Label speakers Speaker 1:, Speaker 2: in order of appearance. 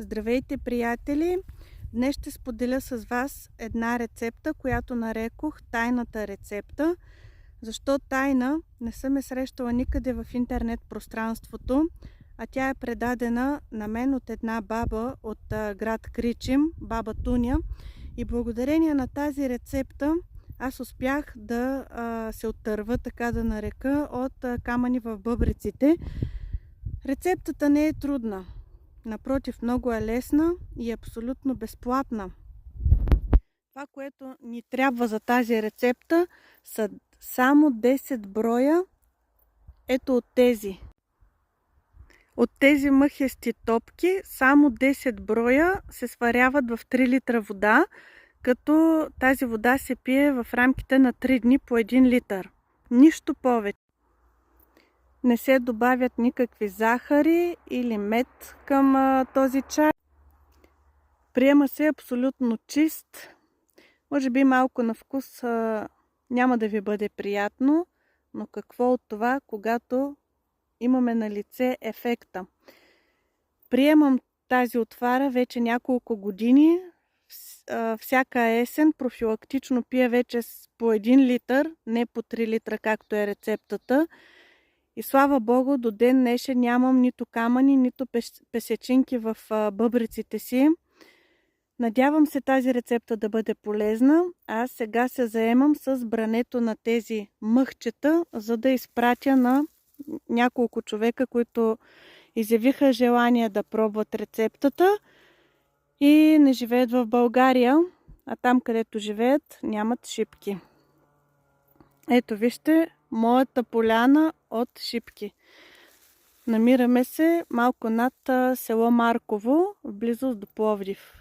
Speaker 1: Здравейте, приятели! Днес ще споделя с вас една рецепта, която нарекох тайната рецепта. Защо тайна? Не съм я срещала никъде в интернет пространството, а тя е предадена на мен от една баба от град Кричим, баба Туня. И благодарение на тази рецепта аз успях да се оттърва, така да нарека, от камъни в бъбреците. Рецептата не е трудна. Напротив, много е лесна и абсолютно безплатна. Това, което ни трябва за тази рецепта, са само 10 броя. Ето от тези. От тези мъхести топки, само 10 броя се сваряват в 3 литра вода, като тази вода се пие в рамките на 3 дни по 1 литър. Нищо повече. Не се добавят никакви захари или мед към този чай. Приема се абсолютно чист. Може би малко на вкус няма да ви бъде приятно, но какво от това, когато имаме на лице ефекта. Приемам тази отвара вече няколко години. Всяка есен профилактично пия вече по 1 литър, не по 3 литра, както е рецептата. И слава Богу, до ден днешен нямам нито камъни, нито песечинки в бъбреците си. Надявам се тази рецепта да бъде полезна. Аз сега се заемам с брането на тези мъхчета, за да изпратя на няколко човека, които изявиха желание да пробват рецептата и не живеят в България, а там, където живеят, нямат шипки. Ето вижте моята поляна от шипки. Намираме се малко над село Марково, в близост до Пловдив.